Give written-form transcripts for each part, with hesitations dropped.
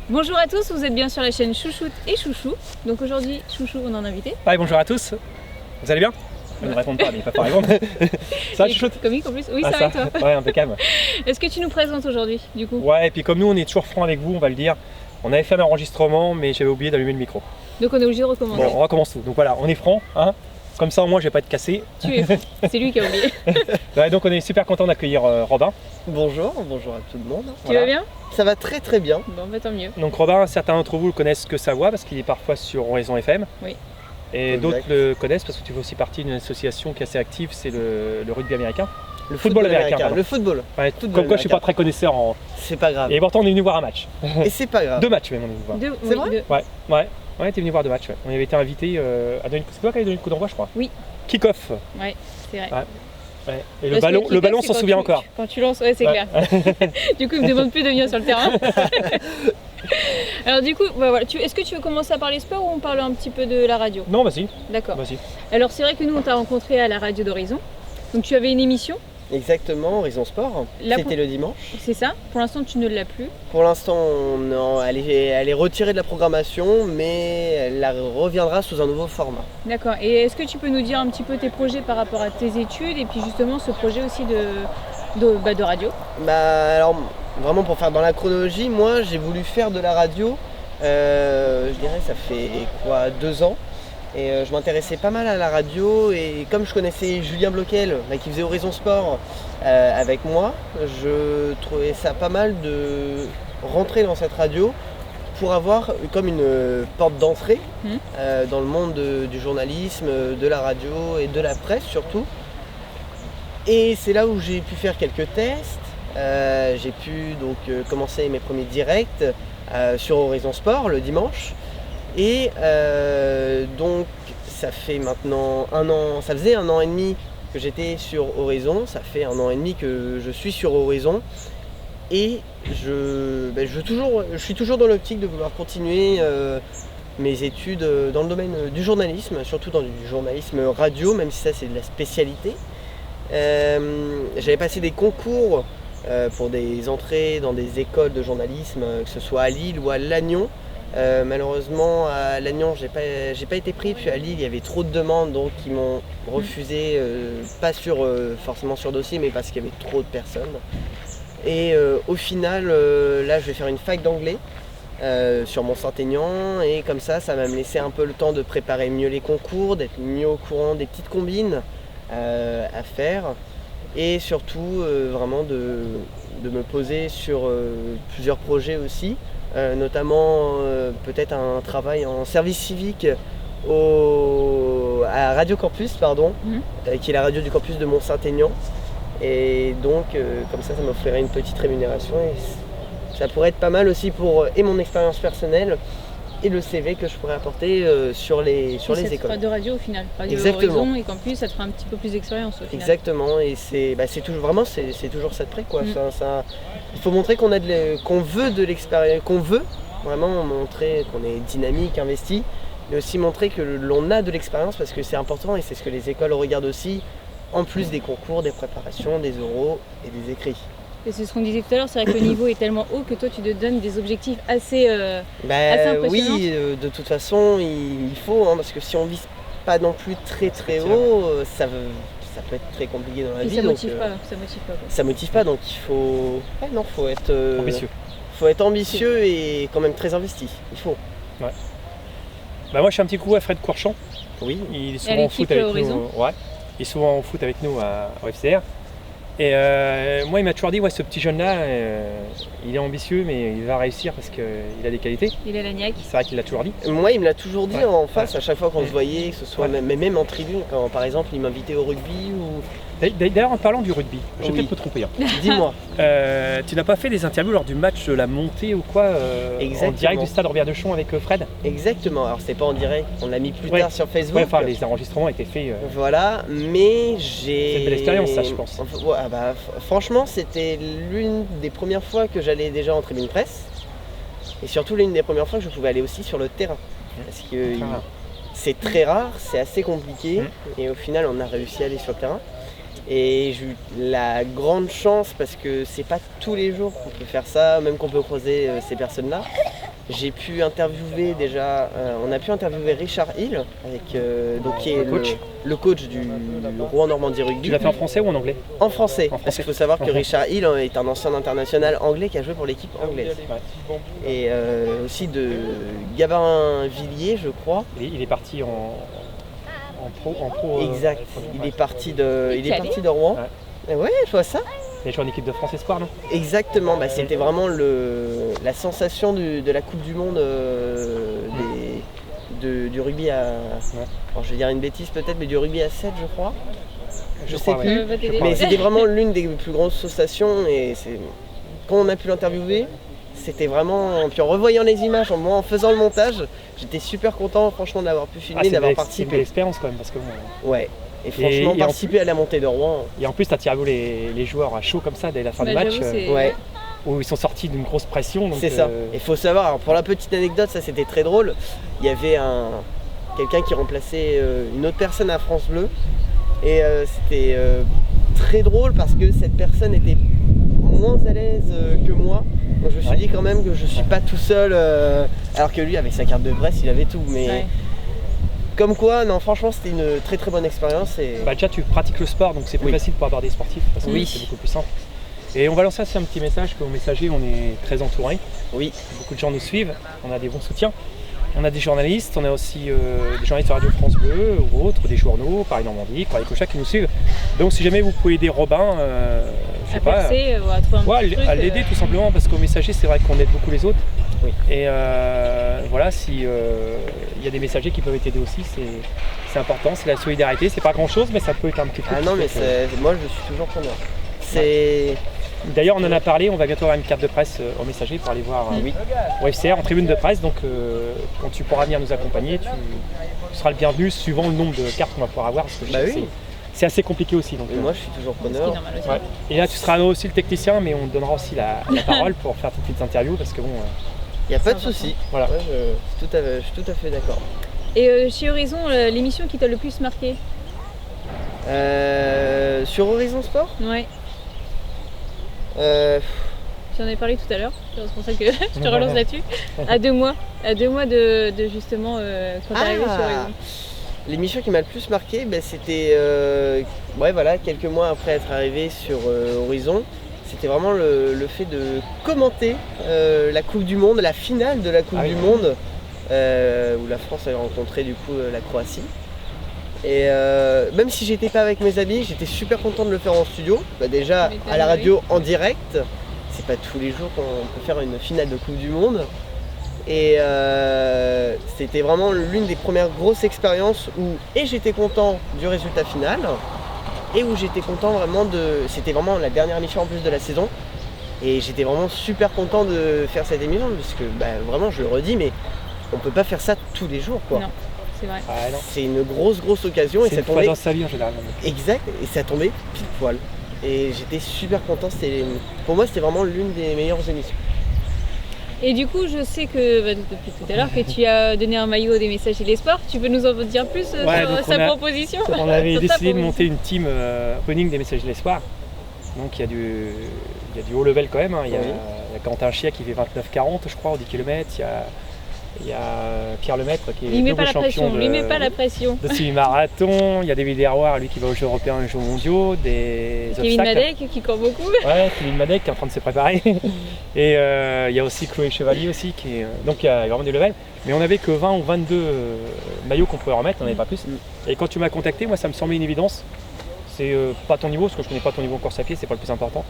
Bonjour à tous, vous êtes bien sur la chaîne Chouchoute et Chouchou. Donc aujourd'hui, Chouchou, on a un invité. Hi, bonjour à tous. Vous allez bien? Ils ne répondent pas, mais ils peuvent pas répondre. Ça va, Chouchoute? Comique en plus? Oui, Ah, ça va et toi? Ouais, impeccable. Est-ce que tu nous présentes aujourd'hui, du coup? Ouais, et puis comme nous, on est toujours franc avec vous, on va le dire. On avait fait un enregistrement, mais j'avais oublié d'allumer le micro. Donc on est obligé de recommencer. Bon, on recommence tout. Donc voilà, on est franc, hein. Comme ça, au moins, je vais pas être cassé. Tu es fou, c'est lui qui a oublié. Ouais, donc on est super content d'accueillir Robin. Bonjour à tout le monde. Tu vas bien? Ça va très très bien. Bon, bah tant mieux. Donc Robin, certains d'entre vous le connaissent que sa voix, parce qu'il est parfois sur Horizon FM. Oui. Et Exact. d'autres le connaissent parce que tu fais aussi partie d'une association qui est assez active, c'est le rugby américain. Le football américain, pardon. Le football. Ouais, Football comme quoi je suis pas américain. très connaisseur en... C'est pas grave. Et pourtant on est venu voir un match. Et c'est pas grave. 2 matchs même on est venu voir. C'est vrai Ouais, t'es venu voir 2 matchs. Ouais. On avait été invité à donner. C'est toi qui avais donné le coup d'envoi, je crois. Oui. Kick-off. Ouais, c'est vrai. Ouais. Et Parce que le ballon, c'est s'en quand souvient tu- encore. Quand tu lances, ouais, c'est clair. Du coup, il me demande plus de venir sur le terrain. Alors du coup, bah voilà, est-ce que tu veux commencer à parler sport ou on parle un petit peu de la radio? Non, vas-y. D'accord. Vas-y. Alors c'est vrai que nous, on t'a rencontré à la radio d'Horizon. Donc tu avais une émission, Exactement, Horizon Sport. Là, C'était pour- le dimanche. c'est ça? Pour l'instant, tu ne l'as plus. Pour l'instant, elle est retirée de la programmation, mais elle reviendra sous un nouveau format. D'accord. Et est-ce que tu peux nous dire un petit peu tes projets par rapport à tes études et puis justement ce projet aussi de radio? Bah alors, vraiment pour faire dans la chronologie, moi j'ai voulu faire de la radio, je dirais ça fait quoi, 2 ans. Et je m'intéressais pas mal à la radio et comme je connaissais Julien Bloquel qui faisait Horizon Sport avec moi, je trouvais ça pas mal de rentrer dans cette radio pour avoir comme une porte d'entrée dans le monde du journalisme, de la radio et de la presse surtout. Et c'est là où j'ai pu faire quelques tests. J'ai pu donc commencer mes premiers directs sur Horizon Sport le dimanche. Et donc ça fait maintenant ça faisait 1 an et demi que j'étais sur Horizon, ça fait 1 an et demi que je suis sur Horizon. Et je suis toujours dans l'optique de vouloir continuer mes études dans le domaine du journalisme, surtout dans du journalisme radio, même si ça c'est de la spécialité. J'avais passé des concours pour des entrées dans des écoles de journalisme, que ce soit à Lille ou à Lannion. Malheureusement à Lannion j'ai pas été pris, puis à Lille il y avait trop de demandes donc ils m'ont refusé, pas forcément sur dossier mais parce qu'il y avait trop de personnes. Et au final là je vais faire une fac d'anglais sur Mont-Saint-Aignan et comme ça va me laisser un peu le temps de préparer mieux les concours, d'être mieux au courant des petites combines à faire et surtout vraiment de me poser sur plusieurs projets aussi. Notamment peut-être un travail en service civique à Radio Campus, qui est la radio du campus de Mont-Saint-Aignan. Et donc comme ça m'offrirait une petite rémunération et ça pourrait être pas mal aussi pour mon expérience personnelle et le CV que je pourrais apporter sur les écoles. De radio au final. Radio Exactement. Horizon et Campus, ça te fera un petit peu plus d'expérience au final. Exactement, et c'est toujours ça de près quoi. Il faut montrer qu'on veut de l'expérience, qu'on veut vraiment montrer qu'on est dynamique, investi, mais aussi montrer que l'on a de l'expérience parce que c'est important et c'est ce que les écoles regardent aussi, en plus des concours, des préparations, des oraux et des écrits. Et c'est ce qu'on disait tout à l'heure, c'est vrai que le niveau est tellement haut que toi tu te donnes des objectifs assez impressionnants. Oui, de toute façon il faut, parce que si on vise pas non plus très très haut, ça peut être très compliqué dans la Et vie. ça donc, motive pas, ça motive pas. Quoi. Ça motive pas, donc il faut, faut être Ambitieux. Faut être ambitieux et quand même très investi. Il faut. Ouais. Bah moi je fais un petit coup à Fred Courchamp. Oui. Il est À souvent en foot l'équipe avec Horizon. nous. Ouais. Il est souvent en foot avec nous au FCR. Et moi il m'a toujours dit ce petit jeune là il est ambitieux mais il va réussir parce qu'il a des qualités. Il est l'agnac. C'est vrai qu'il l'a toujours dit. Moi, il me l'a toujours dit Ouais. en face à chaque fois qu'on se voyait, que ce soit Ouais. même en tribune, quand par exemple il m'invitait au rugby ou. D'ailleurs en parlant du rugby, je vais Oui. peut-être me tromper. Hein. Dis-moi. Tu n'as pas fait des interviews lors du match de la montée ou quoi en Exactement. direct du stade Robert Deschamps avec Fred? Exactement. Alors c'était pas en direct, on l'a mis plus Ouais. tard sur Facebook. Ouais, enfin les enregistrements étaient faits. Voilà, mais j'ai. C'est une belle expérience, ça, je pense. Ouais, franchement, c'était l'une des premières fois que j'allais déjà en tribune presse. Et surtout l'une des premières fois que je pouvais aller aussi sur le terrain. Parce que Très rare. c'est très rare, c'est assez compliqué. Et au final, on a réussi à aller sur le terrain. Et j'ai eu la grande chance, parce que c'est pas tous les jours qu'on peut faire ça, même qu'on peut croiser ces personnes-là. J'ai pu interviewer déjà, on a pu interviewer Richard Hill, qui est le coach du Rouen Normandie Rugby. Tu l'as fait en français ou en anglais? En français, En français. parce qu'il faut savoir que Richard Hill est un ancien international anglais qui a joué pour l'équipe anglaise. Ouais. Et aussi de Gabin Villiers, je crois. Il est parti en pro. Exact. Il est parti de Rouen. Ouais, je vois ça. Il est joué en équipe de France Espoir, non? Exactement, c'était vraiment la sensation de la Coupe du Monde du rugby à... Alors, je vais dire une bêtise peut-être, mais du rugby à 7 je crois. Je sais crois, plus, ouais. mais c'était vraiment l'une des plus grosses sensations et quand on a pu l'interviewer, c'était vraiment... Puis en revoyant les images, en faisant le montage, j'étais super content franchement d'avoir pu filmer, d'avoir C'est une participé. belle expérience quand même parce que Ouais. Et franchement, participer à la montée de Rouen. Et en plus, tu as tiré les joueurs à chaud comme ça dès la fin du match, où ils sont sortis d'une grosse pression. C'est ça. Il faut savoir, alors pour la petite anecdote, ça c'était très drôle. Il y avait quelqu'un qui remplaçait une autre personne à France Bleu. Et c'était très drôle parce que cette personne était moins à l'aise que moi. Donc je me suis dit quand même que je suis pas tout seul, alors que lui avec sa carte de presse il avait tout. Mais comme quoi, non, franchement, c'était une très très bonne expérience. Déjà, tu pratiques le sport, donc c'est plus facile pour aborder des sportifs, parce que c'est beaucoup plus simple. Et on va lancer aussi un petit message qu'au Messager, on est très entouré. Oui. Beaucoup de gens nous suivent, on a des bons soutiens. On a des journalistes, on a aussi des journalistes de Radio France Bleu ou autres, des journaux, Paris Normandie, Paris Cochat qui nous suivent. Donc si jamais vous pouvez aider Robin, je sais pas, à l'aider tout simplement, parce qu'au Messager, c'est vrai qu'on aide beaucoup les autres. Oui. Et voilà, si il y a des messagers qui peuvent t'aider aussi, c'est important, c'est la solidarité, c'est pas grand chose, mais ça peut être un petit peu. Ah non, mais moi je suis toujours preneur. D'ailleurs, on en a parlé, on va bientôt avoir une carte de presse au Messager pour aller voir au FCR en tribune de presse, donc quand tu pourras venir nous accompagner, tu seras le bienvenu suivant le nombre de cartes qu'on va pouvoir avoir, parce que c'est assez compliqué aussi. Donc, moi je suis toujours preneur. Et là tu seras aussi le technicien, mais on te donnera aussi la parole pour faire tes petites interviews, parce que bon... Il n'y a pas de souci. Voilà. Ouais, je suis tout à fait d'accord. Et chez Horizon, l'émission qui t'a le plus marqué? Sur Horizon Sport? Ouais. J'en ai parlé tout à l'heure, c'est pour ça que je te relance là-dessus. À 2 mois de justement quand t'es arrivé sur Horizon. L'émission qui m'a le plus marqué, c'était quelques mois après être arrivé sur Horizon. C'était vraiment le fait de commenter la Coupe du Monde, la finale de la Coupe du Monde, où la France avait rencontré du coup la Croatie. Et même si j'étais pas avec mes amis, j'étais super content de le faire en studio. Déjà à la radio en direct, c'est pas tous les jours qu'on peut faire une finale de Coupe du Monde. Et c'était vraiment l'une des premières grosses expériences où j'étais content du résultat final et où j'étais content vraiment c'était vraiment la dernière émission en plus de la saison. Et j'étais vraiment super content de faire cette émission parce que vraiment je le redis, mais on peut pas faire ça tous les jours quoi. Non. C'est vrai. C'est une grosse occasion et ça tombait dans sa vie en général. Exact, et ça tombait pile poil. Et j'étais super content, pour moi c'était vraiment l'une des meilleures émissions. Et du coup, je sais que depuis tout à l'heure que tu as donné un maillot des Messagers des Sports. Tu peux nous en dire plus sur sa proposition? On avait décidé de monter une team running des Messagers des Sports. Donc il y a du haut level quand même. Il y a Quentin Chia qui fait 29-40 je crois au 10 km. Il y a Pierre Lemaître qui est double champion de semi-marathon. Il y a David Herroir, lui qui va aux Jeux européens et aux Jeux mondiaux, des Kevin obstacles. Madec qui court beaucoup. Ouais, Kevin Madec qui est en train de se préparer. Et il y a aussi Chloé Chevalier aussi qui est... Donc il y a vraiment du level. Mais on n'avait que 20 ou 22 maillots qu'on pouvait remettre, on n'avait pas plus. Et quand tu m'as contacté, moi ça me semblait une évidence. C'est pas ton niveau, parce que je connais pas ton niveau en course à pied, c'est pas le plus important.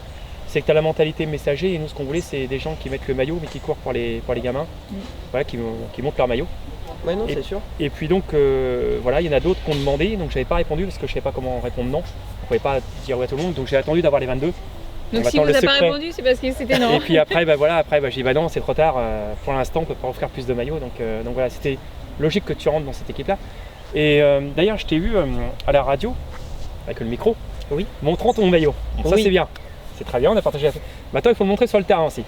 C'est que tu as la mentalité Messager et nous ce qu'on voulait c'est des gens qui mettent le maillot mais qui courent pour les gamins, qui montent leur maillot. Ouais non c'est sûr. Et puis donc il y en a d'autres qui ont demandé, donc j'avais pas répondu parce que je savais pas comment répondre non. On pouvait pas dire oui à tout le monde, donc j'ai attendu d'avoir les 22. Donc si vous n'avez pas répondu c'est parce que c'était non. Et puis après j'ai dit non c'est trop tard, pour l'instant on peut pas offrir plus de maillots, donc voilà c'était logique que tu rentres dans cette équipe là. Et d'ailleurs je t'ai vu à la radio avec le micro, montrant ton maillot, ça c'est bien. C'est très bien, on a partagé la... Maintenant il faut le montrer sur le terrain aussi.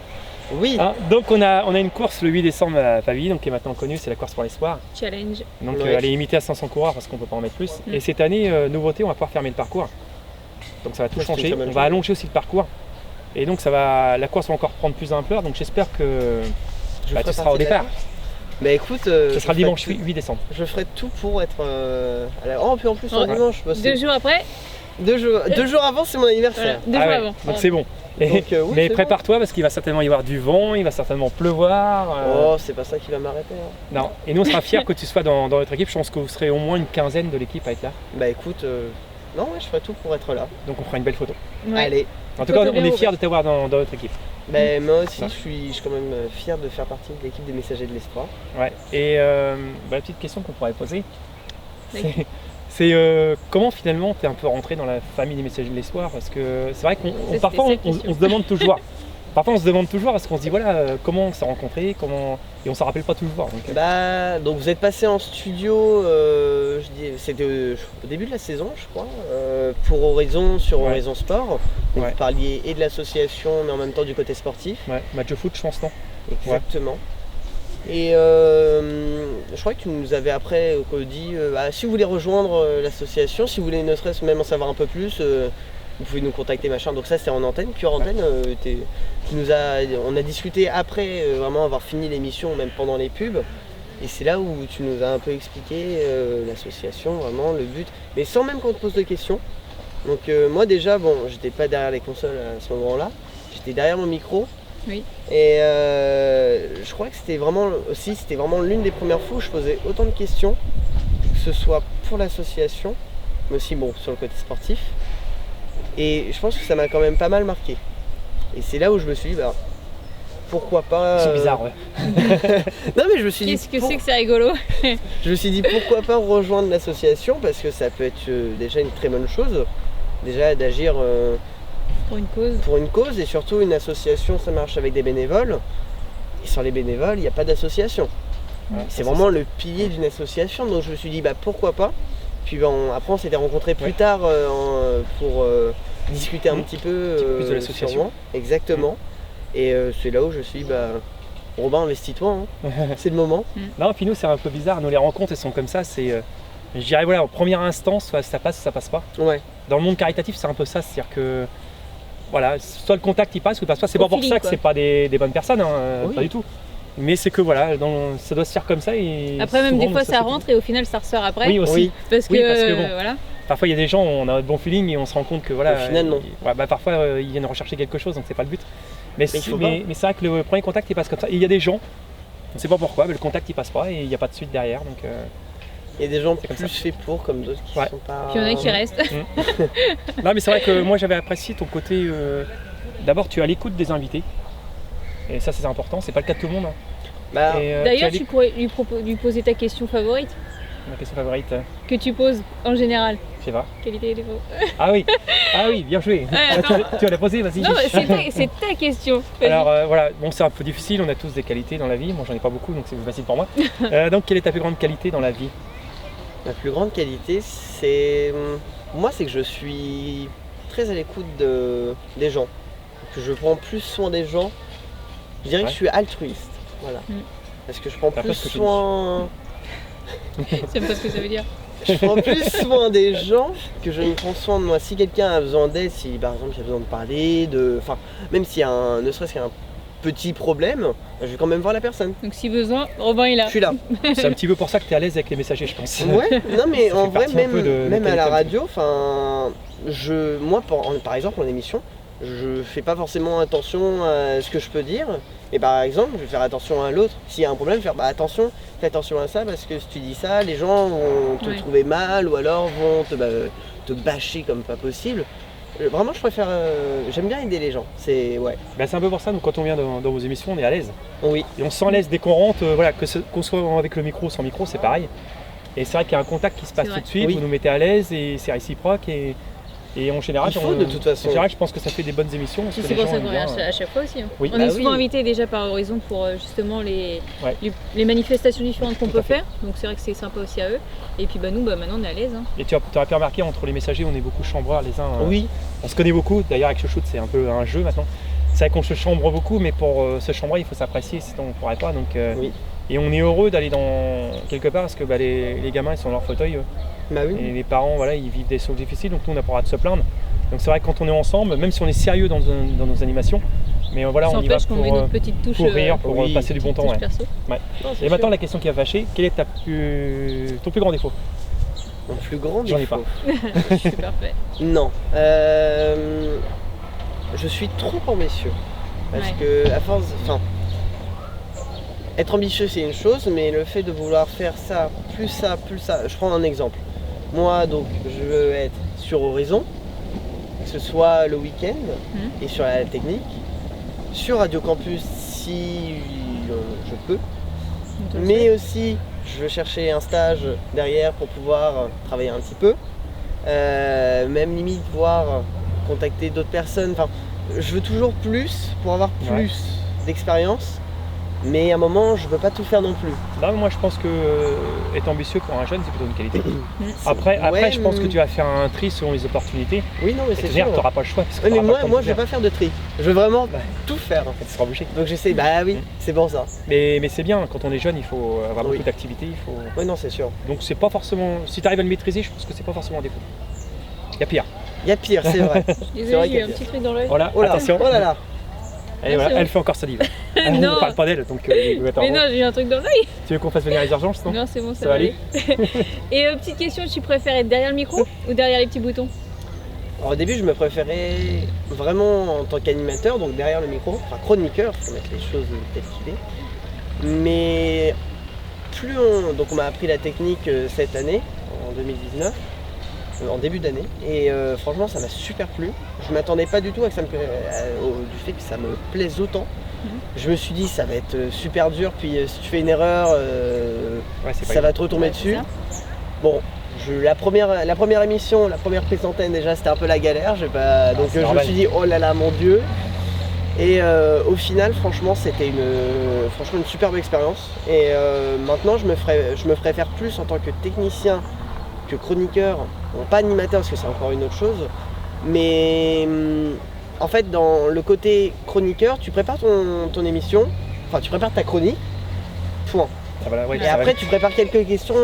Oui. Donc on a une course le 8 décembre à Pavie, donc qui est maintenant connue, c'est la course pour l'espoir. Challenge. Donc elle est limitée à 500 coureurs parce qu'on ne peut pas en mettre plus. Et cette année, nouveauté, on va pouvoir fermer le parcours. Donc ça va tout changer. On va allonger aussi le parcours. Et donc la course va encore prendre plus d'ampleur. Donc j'espère que Je Bah, ferai tu seras au partie de la départ. course. Bah écoute, Ce sera le dimanche 8 décembre. Je ferai tout pour être à la... Oh, puis en plus, un Ouais. dimanche. Bah, 2 jours après, 2 jours avant, c'est mon voilà, anniversaire. 2 jours ouais, avant. donc c'est bon. Et- Donc, oui, mais c'est prépare-toi parce qu'il va certainement y avoir du vent, il va certainement pleuvoir. Oh, c'est pas ça qui va m'arrêter. Hein. Non. Et nous on sera fiers que tu sois dans notre équipe. Je pense que vous serez au moins une quinzaine de l'équipe à être là. Bah écoute, non, ouais, je ferai tout pour être là. Donc on fera une belle photo. Ouais. Allez. En tout cas, Photo on est vélo, fiers ouais. de t'avoir dans notre équipe. Bah, moi aussi, Ouais. je suis quand même fier de faire partie de l'équipe des Messagers de l'Espoir. Ouais. Et la petite question qu'on pourrait poser, D'accord. c'est comment finalement tu es un peu rentré dans la famille des Messagers de l'Espoir. Parce que c'est vrai qu'on c'était parfois cette on question. se demande toujours. Parfois on se demande toujours parce qu'on se dit voilà comment on s'est rencontrés, et on s'en rappelle pas toujours. Donc vous êtes passé en studio, c'était au début de la saison, je crois, pour Horizon sur Ouais. Horizon Sport. Donc Ouais. vous parliez et de l'association, mais en même temps du côté sportif. Ouais, match de foot je pense non. Exactement. Et je crois que tu nous avais après dit si vous voulez rejoindre l'association, si vous voulez ne serait-ce même en savoir un peu plus, vous pouvez nous contacter machin. Donc ça c'était en antenne, puis hors antenne, on a discuté après vraiment avoir fini l'émission, même pendant les pubs. Et c'est là où tu nous as un peu expliqué l'association, vraiment le but, mais sans même qu'on te pose de questions. Donc moi déjà, bon, j'étais pas derrière les consoles à ce moment-là, j'étais derrière mon micro. Oui. Et je crois que c'était vraiment l'une des premières fois où je posais autant de questions, que ce soit pour l'association, mais aussi bon sur le côté sportif. Et je pense que ça m'a quand même pas mal marqué. Et c'est là où je me suis dit pourquoi pas. C'est bizarre ouais. Non mais je me suis dit Qu'est-ce que c'est que c'est rigolo? je me suis dit pourquoi pas rejoindre l'association parce que ça peut être déjà une très bonne chose. Déjà d'agir Pour une cause. pour une cause et surtout une association ça marche avec des bénévoles. Et sans les bénévoles, il n'y a pas d'association. Ouais, C'est ça, vraiment le pilier d'une association, donc je me suis dit pourquoi pas. Puis après on s'était rencontrés plus tard pour discuter un petit peu plus de l'association. sûrement. Exactement. Et c'est là où je me suis dit Robin, investis-toi, hein. C'est le moment. Non, puis nous c'est un peu bizarre, nous les rencontres elles sont comme ça, c'est je dirais voilà en première instance, soit ça passe, ça passe pas. Ouais. Dans le monde caritatif c'est un peu ça, c'est-à-dire que voilà, soit le contact il passe ou il passe pas, c'est Au pas pour feeling, ça que quoi. c'est pas des bonnes personnes, hein, Oui. pas du tout. Mais c'est que voilà, ça doit se faire comme ça et Après même souvent, des fois se ça fait- rentre et au final ça ressort après. Oui aussi. Oui. Parce que, Oui, parce que bon. voilà. Parfois il y a des gens, on a un bon feeling et on se rend compte que voilà. Au final, non. Parfois ils viennent rechercher quelque chose donc c'est pas le but. Mais il faut pas. c'est vrai que le premier contact il passe comme ça. Et il y a des gens, on ne sait pas pourquoi, mais le contact il passe pas et il n'y a pas de suite derrière. Donc Il y a des gens C'est comme plus ça. faits pour comme d'autres qui Ouais. sont pas. Puis il y en a qui restent. non mais c'est vrai que moi j'avais apprécié ton côté. D'abord tu es à l'écoute des invités. Et ça c'est important, c'est pas le cas de tout le monde. Hein. Bah, Et, D'ailleurs tu as tu pourrais lui poser ta question favorite ma question favorite, que tu poses en général. je sais pas. Qualité et défaut. Ah oui, bien joué. Tu vas la poser, vas-y. Non, c'est ta question. Vas-y. Alors voilà, bon c'est un peu difficile, on a tous des qualités dans la vie, moi j'en ai pas beaucoup donc c'est plus facile pour moi. Donc quelle est ta plus grande qualité dans la vie? ma plus grande qualité, c'est que je suis très à l'écoute des gens. Que je prends plus soin des gens. Je dirais que je suis altruiste. Voilà. Parce que je prends C'est un peu plus ce que tu soin. C'est pas ce que ça veut dire. Je prends plus soin des gens que je ne prends soin de moi. Si quelqu'un a besoin d'aide, si par exemple j'ai besoin de parler, enfin, même s'il y a ne serait-ce qu'un petit problème, je vais quand même voir la personne. Donc si besoin, Robin est là. Je suis là. C'est un petit peu pour ça que tu es à l'aise avec les messagers je pense. Ouais, non mais Ça en fait vrai, partie un peu de même à la qualité. radio, enfin, moi par exemple en émission, je fais pas forcément attention à ce que je peux dire. Et par exemple, je vais faire attention à l'autre. S'il y a un problème, je vais faire attention, fais attention à ça parce que si tu dis ça, les gens vont te Ouais. trouver mal ou alors vont te bâcher comme pas possible. Vraiment, je préfère. J'aime bien aider les gens. C'est ouais. Bah, c'est un peu pour ça, donc quand on vient dans vos émissions, on est à l'aise. Oui. Et on se sent à l'aise dès qu'on rentre, voilà, qu'on soit avec le micro ou sans micro, c'est pareil. Et c'est vrai qu'il y a un contact qui se passe C'est tout vrai. de suite, Oui. vous nous mettez à l'aise et c'est réciproque. Et en général, Il faut, de toute façon. En général, je pense que ça fait des bonnes émissions. parce Et que c'est les pour gens ça aiment qu'on bien, vient à chaque fois aussi. Hein. Oui. On Bah est oui. souvent invités déjà par Horizon pour justement les manifestations différentes qu'on Tout peut à fait. faire. Donc c'est vrai que c'est sympa aussi à eux. Et puis nous, maintenant on est à l'aise. Hein. Et tu aurais pu remarquer entre les messagers, on est beaucoup chambreurs les uns. Oui. On se connaît beaucoup, d'ailleurs avec Chouchoute c'est un peu un jeu maintenant. C'est vrai qu'on se chambre beaucoup, mais pour se chambrer il faut s'apprécier, sinon on ne pourrait pas. Donc, Oui. Et on est heureux d'aller dans quelque part parce que les gamins ils sont dans leur fauteuil Bah oui. et les parents voilà, ils vivent des choses difficiles, donc nous on n'a pas le droit de se plaindre. Donc c'est vrai que quand on est ensemble, même si on est sérieux dans nos animations, Mais voilà, Ça on y va empêche qu'on met notre petite touche pour rire, pour oui, passer du bon temps. touche Ouais. perso. Non, c'est Et maintenant, sûr. la question qui va fâcher, quel est ton plus grand défaut? Mon plus grand J'en ai défaut. C'est parfait. Non. Je suis trop ambitieux. Parce Ouais. que, à force. Enfin. Être ambitieux, c'est une chose, mais le fait de vouloir faire ça, plus ça, plus ça. Je prends un exemple. Moi, donc, je veux être sur Horizon, que ce soit le week-end et sur la technique, sur Radio Campus si je peux, On te le mais aussi je veux chercher un stage derrière pour pouvoir travailler un petit peu, même limite voir contacter d'autres personnes. Enfin, je veux toujours plus pour avoir plus d'expérience. Mais à un moment, je ne peux pas tout faire non plus. Là, moi, je pense que être ambitieux pour un jeune, c'est plutôt une qualité. Après, Ouais, je pense que tu vas faire un tri selon les opportunités. Oui, non, mais Et c'est tu veux dire, sûr. tu n'auras pas le choix. Parce que Oui, mais t'auras pas le temps moi de je vais faire. pas faire de tri. Je veux vraiment Ouais. tout faire. Tu seras obligé. Donc j'essaie, bah oui, c'est pour ça. Mais c'est bien, quand on est jeune, il faut avoir Oui. beaucoup d'activités. Oui, non, c'est sûr. Donc, c'est pas forcément. Si tu arrives à le maîtriser, je pense que c'est pas forcément un défaut. Il y a pire. Il y a pire, c'est vrai. Je suis C'est vrai désolée, qu'il y j'ai eu a un pire. petit truc dans l'œil. Voilà, Oh là, attention. oh là là. Et voilà, c'est bon. elle fait encore salive. Non. On parle pas d'elle, donc attends, Mais non, j'ai eu un truc dans l'œil. tu veux qu'on fasse venir les urgences, non? Non, c'est bon, ça Ça va va aller. Et petite question, tu préfères être derrière le micro ou derrière les petits boutons? Alors, au début, je me préférais vraiment en tant qu'animateur, donc derrière le micro, enfin chroniqueur, faut mettre les choses telles qu'il est. Mais plus on. Donc, on m'a appris la technique cette année, en 2019. En début d'année, et franchement ça m'a super plu. Je m'attendais pas du tout à que ça me du fait que ça me plaise autant. Je me suis dit ça va être super dur, puis si tu fais une erreur Ouais, c'est pas ça va te retomber Ouais, dessus. c'est ça. Bon, la première émission, la première prise d'antenne déjà c'était un peu la galère, donc c'est je me normal. suis dit oh là là mon dieu. Et au final franchement c'était une superbe expérience. Et maintenant je me ferais faire plus en tant que technicien que chroniqueur, bon, pas animateur parce que c'est encore une autre chose, mais en fait dans le côté chroniqueur, tu prépares ton émission, enfin tu prépares ta chronique, point. Ça va, ouais, Et ça va après vite. tu prépares quelques questions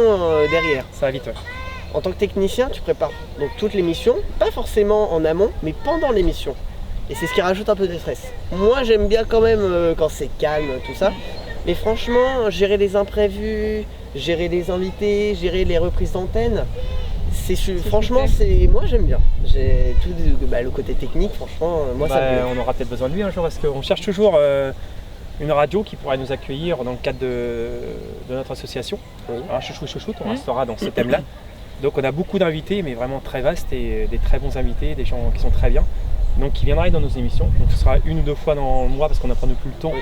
derrière. Ça va vite, ouais. En tant que technicien, tu prépares donc toute l'émission, pas forcément en amont, mais pendant l'émission. Et c'est ce qui rajoute un peu de stress. Moi j'aime bien quand même quand c'est calme, tout ça. Mais franchement, gérer les imprévus, gérer les invités, gérer les reprises d'antenne, franchement, moi j'aime bien. J'ai tout le côté technique, franchement, moi ça me plaît. On aura peut-être besoin de lui un jour, parce qu'on cherche toujours une radio qui pourrait nous accueillir dans le cadre de notre association. Oui. Alors, Chouchoute, on restera dans ce thème-là. Donc on a beaucoup d'invités, mais vraiment très vastes, et des très bons invités, des gens qui sont très bien, donc qui viendraient dans nos émissions. Donc ce sera 1 ou 2 fois dans le mois parce qu'on n'a pas non plus le temps. Oui.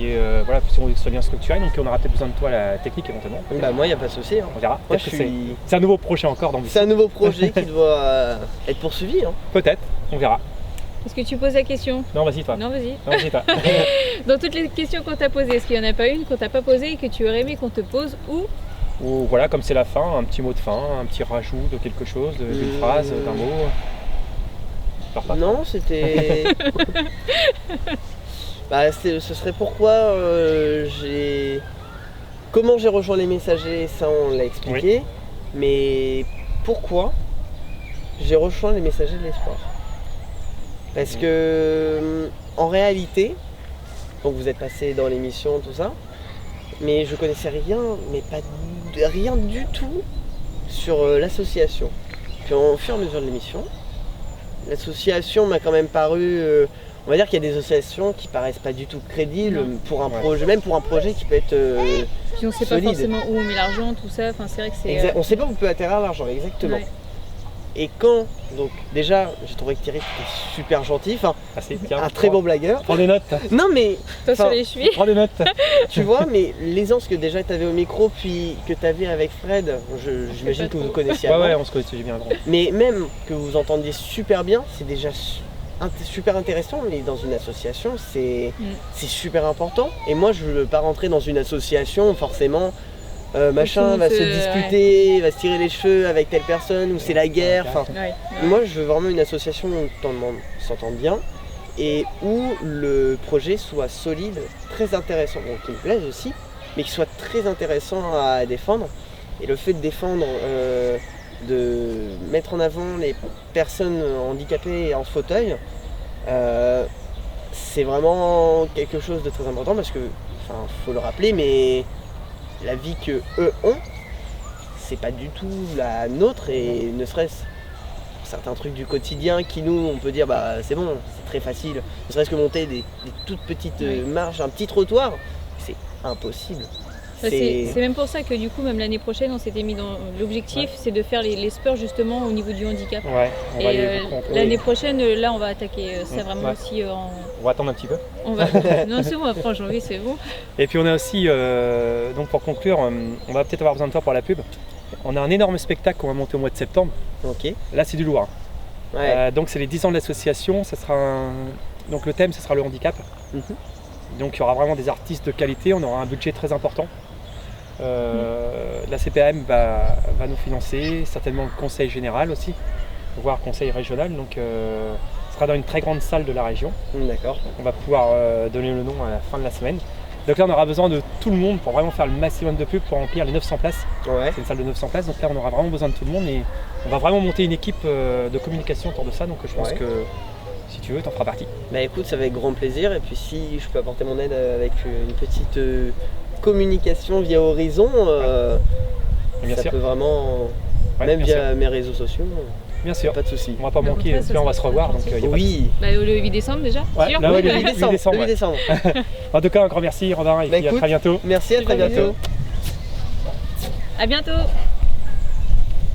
Et voilà, si on soit bien structuré, donc on aura peut-être besoin de toi à la technique éventuellement. Bah moi il n'y a pas de souci. Hein. On verra. Moi, Peut-être que je suis- c'est un nouveau projet encore dans C'est un nouveau projet qui doit être poursuivi. Hein. Peut-être, on verra. Est-ce que tu poses la question? Non, vas-y toi. Non, vas-y. Non, vas-y toi. Dans toutes les questions qu'on t'a posées, est-ce qu'il n'y en a pas une qu'on t'a pas posée et que tu aurais aimé qu'on te pose ou Ou voilà, comme c'est la fin, un petit mot de fin, un petit rajout de quelque chose, d'une phrase, d'un mot. Pars pas. Non, c'était. Bah, ce serait pourquoi Comment j'ai rejoint les messagers, ça on l'a expliqué. Mais pourquoi j'ai rejoint les messagers de l'espoir? Parce que en réalité, donc vous êtes passé dans l'émission, tout ça, mais je connaissais rien, mais rien du tout sur l'association. Puis au fur et à mesure de l'émission, l'association m'a quand même paru. On va dire qu'il y a des associations qui paraissent pas du tout crédibles Non. pour un projet, même pour un projet qui peut être. puis on sait pas Solide. forcément où on met l'argent, tout ça. Enfin, c'est vrai que c'est. On sait pas où peut atterrir l'argent, exactement. Ouais. Et quand, donc déjà, j'ai trouvé que Thierry était super gentil, enfin, Assez, tiens, un très bon blagueur. Prends des notes. Non mais, Toi sur Enfin, les chevilles. Prends des notes. tu vois, mais l'aisance que déjà tu avais au micro, puis que tu avais avec Fred, j'imagine pas que vous trop. connaissiez Ouais, avant. ouais, on se connaissait bien avant. Mais même que vous entendiez super bien, c'est déjà super intéressant, mais dans une association, c'est super important. Et moi, je veux pas rentrer dans une association, forcément, machin tout va se se- disputer, va se tirer les cheveux avec telle personne, ou c'est la guerre. Enfin, Ouais. moi, je veux vraiment une association où tout le monde s'entende bien et où le projet soit solide, très intéressant, bon, qui me plaise aussi, mais qui soit très intéressant à défendre. Et le fait de défendre, de mettre en avant les personnes handicapées et en fauteuil, c'est vraiment quelque chose de très important parce que, enfin, faut le rappeler, mais la vie que eux ont, c'est pas du tout la nôtre et ne serait-ce certains trucs du quotidien qui nous, on peut dire bah c'est bon, c'est très facile, ne serait-ce que monter des toutes petites marches, un petit trottoir, c'est impossible. C'est même pour ça que du coup, même l'année prochaine, on s'était mis dans l'objectif, c'est de faire les sports justement au niveau du handicap. Ouais, on va et l'année prochaine, là, on va attaquer ça vraiment aussi en... On va attendre un petit peu. Non, c'est bon, après en janvier, c'est bon. Et puis on a aussi, donc pour conclure, on va peut-être avoir besoin de toi pour la pub. On a un énorme spectacle qu'on va monter au mois de septembre. Ok. Là, c'est du lourd. Ouais. Donc c'est les 10 ans de l'association. Donc le thème, ce sera le handicap. Donc il y aura vraiment des artistes de qualité. On aura un budget très important. La CPAM va nous financer, certainement le conseil général aussi, voire conseil régional. Donc ce sera dans une très grande salle de la région. D'accord. On va pouvoir donner le nom à la fin de la semaine. Donc là, on aura besoin de tout le monde pour vraiment faire le maximum de pub pour remplir les 900 places. Ouais. C'est une salle de 900 places, donc là, on aura vraiment besoin de tout le monde et on va vraiment monter une équipe de communication autour de ça. Donc je pense que si tu veux, t'en feras partie. Bah écoute, ça va avec grand plaisir. Et puis si je peux apporter mon aide avec une petite communication via Horizon, Bien ça sûr. peut vraiment, même bien via sûr. mes réseaux sociaux, Bien sûr. pas de souci. On va pas Bah, manquer, après, ça puis on va se sera revoir. Donc, très y a Oui. Bah, le 8 décembre déjà, Ouais, sûr. là, ouais, le le 8 8 décembre. décembre, Le 8 décembre. En tout cas, encore merci Robin et Bah, puis à écoute, très bientôt. Merci, à très bientôt. À bientôt.